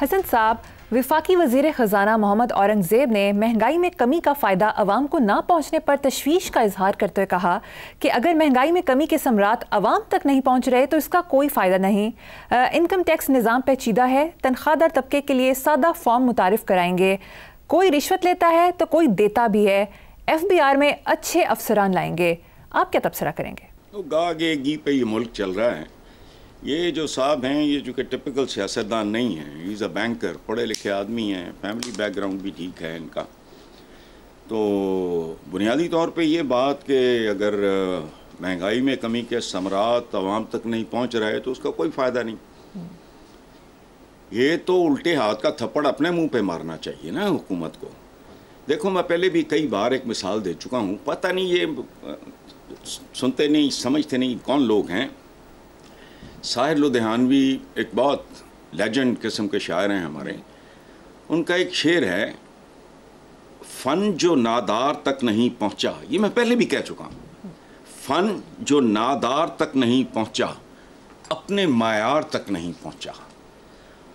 حسن صاحب، وفاقی وزیر خزانہ محمد اورنگزیب نے مہنگائی میں کمی کا فائدہ عوام کو نہ پہنچنے پر تشویش کا اظہار کرتے ہوئے کہا کہ اگر مہنگائی میں کمی کے ثمرات عوام تک نہیں پہنچ رہے تو اس کا کوئی فائدہ نہیں۔ انکم ٹیکس نظام پیچیدہ ہے، تنخواہ دار طبقے کے لیے سادہ فارم متعارف کرائیں گے، کوئی رشوت لیتا ہے تو کوئی دیتا بھی ہے، FBR میں اچھے افسران لائیں گے۔ آپ کیا تبصرہ کریں گے؟ گاگے گی پہ یہ ملک چل رہا ہے۔ یہ جو صاحب ہیں یہ جو کہ ٹپیکل سیاستدان نہیں ہیں، ہی از اے بینکر، پڑھے لکھے آدمی ہیں، فیملی بیک گراؤنڈ بھی ٹھیک ہے ان کا۔ تو بنیادی طور پہ یہ بات کہ اگر مہنگائی میں کمی کے ثمرات عوام تک نہیں پہنچ رہے تو اس کا کوئی فائدہ نہیں۔ یہ تو الٹے ہاتھ کا تھپڑ اپنے منہ پہ مارنا چاہیے نا حکومت کو۔ دیکھو میں پہلے بھی کئی بار ایک مثال دے چکا ہوں، پتہ نہیں یہ سنتے نہیں سمجھتے نہیں کون لوگ ہیں۔ ساحر لدھیانوی ایک بہت لیجنڈ قسم کے شاعر ہیں ہمارے، ان کا ایک شعر ہے، فن جو نادار تک نہیں پہنچا، یہ میں پہلے بھی کہہ چکا ہوں، فن جو نادار تک نہیں پہنچا اپنے معیار تک نہیں پہنچا۔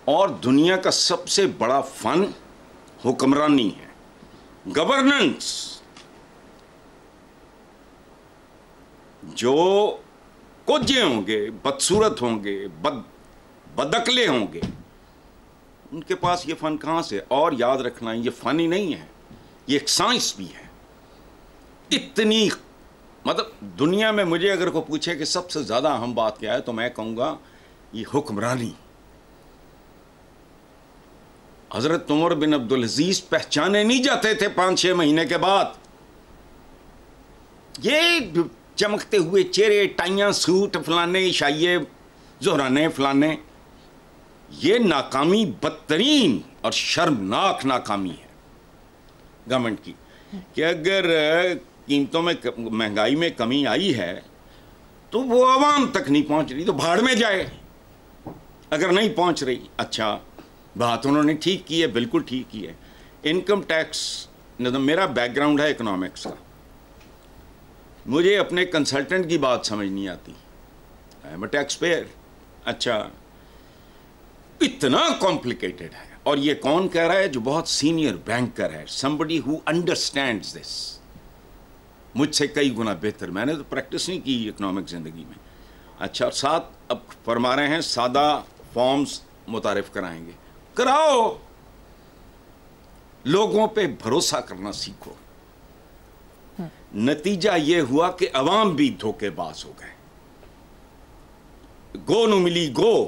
اور دنیا کا سب سے بڑا فن حکمرانی ہے، گورننس۔ جو کوجے ہوں گے، بدصورت ہوں گے، بدعقلے ہوں گے، ان کے پاس یہ فن کہاں سے؟ اور یاد رکھنا یہ فن ہی نہیں ہے، یہ ایک سائنس بھی ہے۔ اتنی مطلب دنیا میں مجھے اگر کوئی پوچھے کہ سب سے زیادہ اہم بات کیا ہے تو میں کہوں گا یہ حکمرانی۔ حضرت عمر بن عبدالعزیز پہچانے نہیں جاتے تھے 5-6 مہینے کے بعد۔ یہ چمکتے ہوئے چہرے، ٹائیاں، سوٹ، فلانے شائیے، زہرانے فلانے، یہ ناکامی بدترین اور شرمناک ناکامی ہے گورنمنٹ کی، کہ اگر قیمتوں میں مہنگائی میں کمی آئی ہے تو وہ عوام تک نہیں پہنچ رہی تو بھاڑ میں جائے۔ اگر نہیں پہنچ رہی، اچھا بات انہوں نے ٹھیک کی ہے، بالکل ٹھیک کی ہے۔ انکم ٹیکس، میرا بیک گراؤنڈ ہے اکنامکس کا، مجھے اپنے کنسلٹنٹ کی بات سمجھ نہیں آتی، I am a taxpayer. اچھا اتنا کمپلیکیٹڈ ہے، اور یہ کون کہہ رہا ہے؟ جو بہت سینئر بینکر ہے، somebody who understands this، مجھ سے کئی گنا بہتر۔ میں نے تو پریکٹس نہیں کی اکنامک زندگی میں۔ اچھا ساتھ اب فرما رہے ہیں سادہ فارمز متعارف کرائیں گے، کراؤ، لوگوں پہ بھروسہ کرنا سیکھو۔ نتیجہ یہ ہوا کہ عوام بھی دھوکے باز ہو گئے، گو نو ملی گو،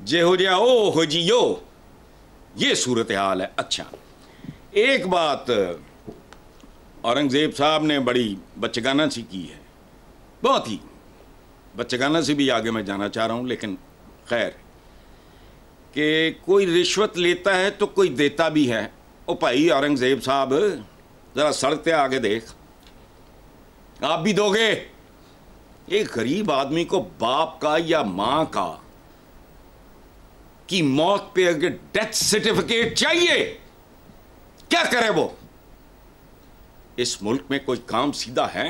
جے ہو جیا او ہو جی یو، یہ صورتحال ہے۔ اچھا ایک بات اورنگزیب صاحب نے بڑی بچگانہ سی کی ہے، بہت ہی بچگانہ سے بھی آگے میں جانا چاہ رہا ہوں، لیکن خیر، کہ کوئی رشوت لیتا ہے تو کوئی دیتا بھی ہے۔ او بھائی اورنگزیب صاحب ذرا سڑک پہ آگے دیکھ، آپ بھی دو گے؟ ایک غریب آدمی کو باپ کا یا ماں کا کی موت پہ اگر ڈیتھ سرٹیفکیٹ چاہیے، کیا کرے وہ؟ اس ملک میں کوئی کام سیدھا ہے؟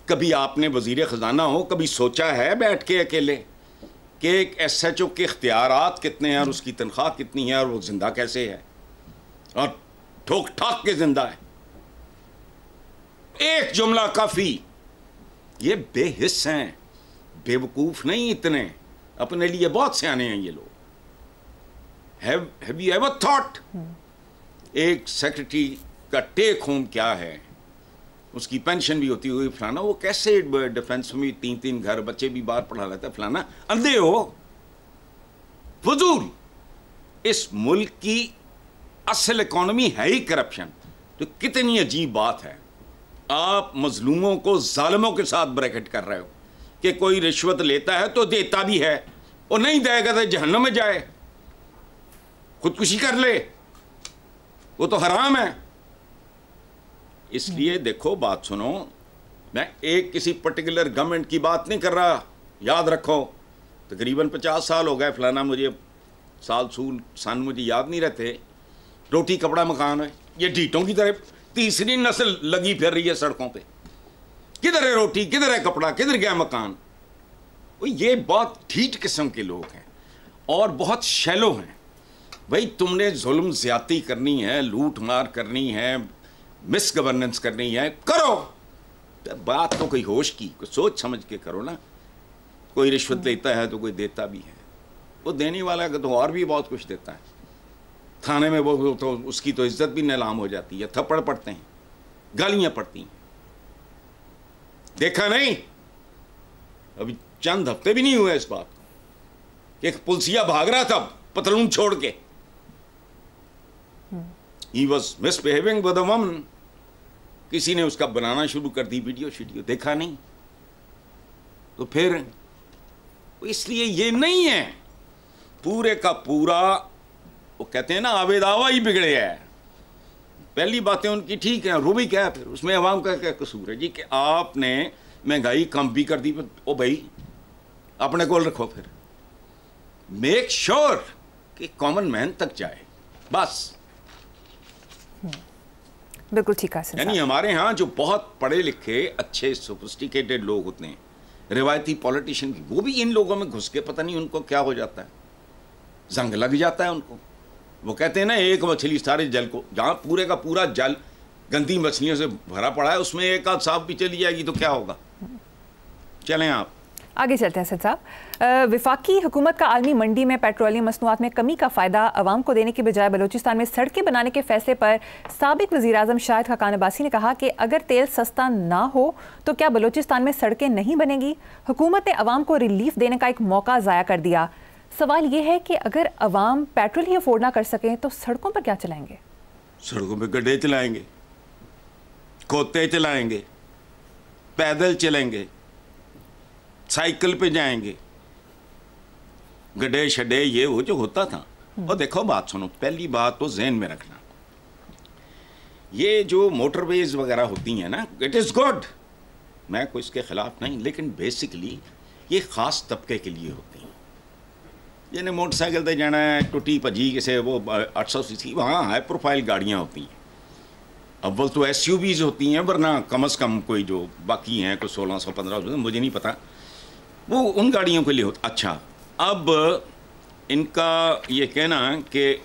کبھی آپ نے وزیر خزانہ ہو کبھی سوچا ہے بیٹھ کے اکیلے کہ ایک SHO کے اختیارات کتنے ہیں اور اس کی تنخواہ کتنی ہے اور وہ زندہ کیسے ہے، اور ٹھوک ٹھاک کے زندہ ہے؟ ایک جملہ کافی۔ یہ بے حس ہیں، بے وقوف نہیں اتنے، اپنے لیے بہت سیانے ہیں یہ لوگ۔ Have you ever thought ایک سیکرٹری کا ٹیک ہوم کیا ہے، اس کی پینشن بھی ہوتی ہوئی فلانا، وہ کیسے ڈیفنس میں 3 گھر، بچے بھی باہر پڑھا لیتا ہے فلانا، اندھے ہو، فضول۔ اس ملک کی اصل اکانومی ہے ہی کرپشن۔ تو کتنی عجیب بات ہے، آپ مظلوموں کو ظالموں کے ساتھ بریکٹ کر رہے ہو کہ کوئی رشوت لیتا ہے تو دیتا بھی ہے، اور نہیں دے گا تو جہنم میں جائے، خودکشی کر لے، وہ تو حرام ہے۔ اس لیے دیکھو بات سنو، میں ایک کسی پرٹیکولر گورنمنٹ کی بات نہیں کر رہا، یاد رکھو تقریباً 50 سال ہو گئے فلانا، مجھے سن مجھے یاد نہیں رہتے، روٹی کپڑا مکان ہے، یہ ڈھیٹوں کی طرح تیسری نسل لگی پھر رہی ہے سڑکوں پہ، کدھر ہے روٹی، کدھر ہے کپڑا، کدھر گیا مکان؟ یہ بہت ڈھیٹ قسم کے لوگ ہیں، اور بہت شیلو ہیں. بھائی تم نے ظلم زیادتی کرنی ہے, لوٹ مار کرنی ہے, مس گورننس کرنی ہے, کرو. بات تو کوئی ہوش کی, کوئی سوچ سمجھ کے کرو نا. کوئی رشوت لیتا ہے تو کوئی دیتا بھی ہے. وہ دینے والا تو اور بھی بہت کچھ دیتا ہے. تھانے میں وہ تو اس کی تو عزت بھی نیلام ہو جاتی ہے, تھپڑ پڑتے ہیں, گالیاں پڑتی ہیں. دیکھا نہیں, ابھی چند ہفتے بھی نہیں ہوئے اس بات کو کہ ایک پلسیا بھاگ رہا تھا پتلون چھوڑ کے. He was misbehaving with a woman. کسی نے اس کا بنانا شروع کر دی ویڈیو شیڈیو, دیکھا نہیں. تو پھر اس لیے یہ نہیں ہے پورے کا پورا, وہ کہتے ہیں نا آوے داوا ہی بگڑے ہے. پہلی باتیں ان کی ٹھیک ہیں, روبی کیا ہے پھر اس میں عوام کا کیا قصور ہے جی کہ آپ نے مہنگائی کم بھی کر دی. او بھائی اپنے کول رکھو, پھر میک شور کہ کامن مین تک جائے بس. بالکل ٹھیک ہے. یعنی ہمارے ہاں جو بہت پڑھے لکھے اچھے سوفسٹیکیٹڈ لوگ ہوتے ہیں, روایتی پولیٹیشین بھی, وہ بھی ان لوگوں میں گھس کے پتہ نہیں ان کو کیا ہو جاتا ہے, زنگ لگ جاتا ہے ان کو. وہ کہتے ہیں نا ایک مچھلی سارے جل کو, جہاں پورے کا پورا جل گندی مچھلیوں سے بھرا پڑا ہے اس میں ایک آدھ صاف بھی چلی جائے گی تو کیا ہوگا. چلیں آپ آگے چلتے ہیں سید صاحب. وفاقی حکومت کا عالمی منڈی میں پیٹرولیم مصنوعات میں کمی کا فائدہ عوام کو دینے کے بجائے بلوچستان میں سڑکیں بنانے کے فیصلے پر سابق وزیر اعظم شاہد خاقان عباسی نے کہا کہ اگر تیل سستا نہ ہو تو کیا بلوچستان میں سڑکیں نہیں بنیں گی. حکومت نے عوام کو ریلیف دینے کا ایک موقع ضائع کر دیا. سوال یہ ہے کہ اگر عوام پیٹرول ہی افورڈ نہ کر سکیں تو سڑکوں پر کیا چلائیں گے؟ سڑکوں پہ گڈھے چلائیں گے, کھوتے چلائیں گے, پیدل چلیں گے, سائیکل پہ جائیں گے, گڈھے شڈے یہ وہ جو ہوتا تھا. اور دیکھو بات سنو, پہلی بات تو ذہن میں رکھنا, یہ جو موٹر ویز وغیرہ ہوتی ہیں نا, اٹ از گڈ, میں کوئی اس کے خلاف نہیں, لیکن بیسکلی یہ خاص طبقے کے لیے ہوتی ہیں. جنہیں موٹر سائیکل دے جانا ہے ٹوٹی پجی کسے وہ 800 cc, وہاں ہائی پروفائل گاڑیاں ہوتی ہیں. اول تو ایس یو ویز ہوتی ہیں, ورنہ کم از کم کوئی جو باقی ہیں کوئی 1600 1500 مجھے نہیں پتا, وہ ان گاڑیوں کے لیے ہوتا. اچھا, اب ان کا یہ کہنا کہ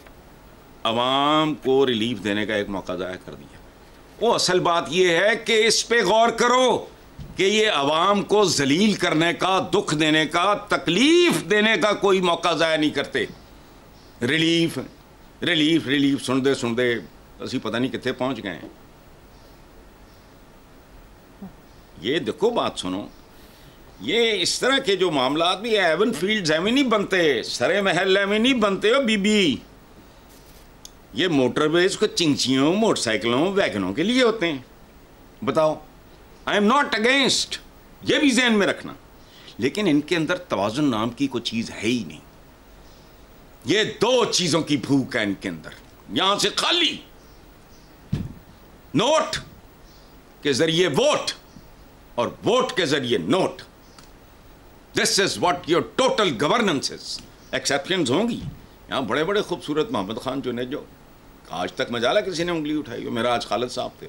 عوام کو ریلیف دینے کا ایک موقع ضائع کر دیا, وہ اصل بات یہ ہے کہ اس پہ غور کرو کہ یہ عوام کو ذلیل کرنے کا, دکھ دینے کا, تکلیف دینے کا کوئی موقع ضائع نہیں کرتے. ریلیف ریلیف ریلیف سنتے سنتے اسی پتہ نہیں کتنے پہنچ گئے ہیں. یہ دیکھو بات سنو, یہ اس طرح کے جو معاملات بھی ایون فیلڈز ایویں نہیں بنتے, سرے محل ایویں نہیں بنتے ہو بی بی. یہ موٹر ویز کو چنچیوں, موٹر سائیکلوں, ویگنوں کے لیے ہوتے ہیں. بتاؤ, آئی ایم ناٹ اگینسٹ, یہ بھی ذہن میں رکھنا, لیکن ان کے اندر توازن نام کی کوئی چیز ہے ہی نہیں. یہ دو چیزوں کی بھوک ہے ان کے اندر. یہاں سے خالی نوٹ کے ذریعے ووٹ اور ووٹ کے ذریعے note. This is what your total governance is. Exceptions ہوں گی, یہاں بڑے بڑے خوبصورت محمد خان جو نے, جو آج تک مجالا کسی نے انگلی اٹھائی ہو, میرا آج خالد صاحب تھے,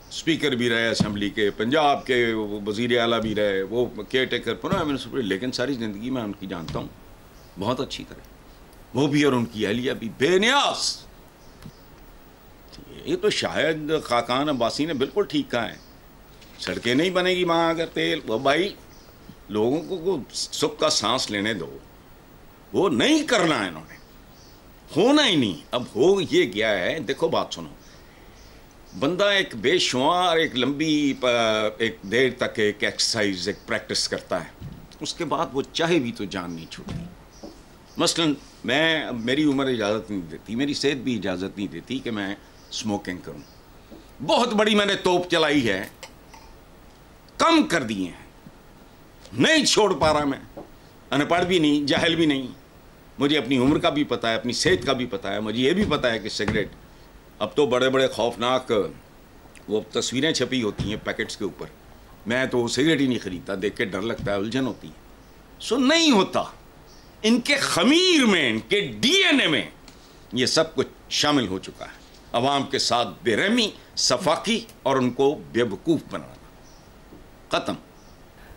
اسپیکر بھی رہے اسمبلی کے, پنجاب کے وزیر اعلیٰ بھی رہے, وہ کیئر ٹیکر پرانا منسٹر, لیکن ساری زندگی میں ان کی جانتا ہوں بہت اچھی طرح, وہ بھی اور ان کی اہلیہ بھی بے نیاز. یہ تو شاہد خاقان عباسی نے بالکل ٹھیک کہا ہے, سڑکیں نہیں بنے گی وہاں اگر تیل. وہ بھائی لوگوں کو سکھ کا سانس لینے دو, وہ نہیں کرنا ہے, انہوں نے ہونا ہی نہیں. اب ہو یہ گیا ہے, دیکھو بات سنو, بندہ ایک بے شمار ایک لمبی ایک دیر تک ایک ایکسرسائز ایک پریکٹس کرتا ہے, اس کے بعد وہ چاہے بھی تو جان نہیں چھوڑتی. مثلاً میں, میری عمر اجازت نہیں دیتی, میری صحت بھی اجازت نہیں دیتی کہ میں اسموکنگ کروں. بہت بڑی میں نے توپ چلائی ہے, کم کر دیے ہیں, نہیں چھوڑ پا رہا میں. ان پڑھ بھی نہیں, جاہل بھی نہیں, مجھے اپنی عمر کا بھی پتہ ہے, اپنی صحت کا بھی پتہ ہے, مجھے یہ بھی پتہ ہے کہ سگریٹ, اب تو بڑے بڑے خوفناک وہ تصویریں چھپی ہوتی ہیں پیکٹس کے اوپر, میں تو سگریٹ ہی نہیں خریدتا, دیکھ کے ڈر لگتا ہے, الجھن ہوتی ہے. سو نہیں ہوتا, ان کے خمیر میں, ان کے ڈی این اے میں یہ سب کچھ شامل ہو چکا ہے. عوام کے ساتھ بے رحمی, صفاقی اور ان کو بے وقوف بنانا. ختم.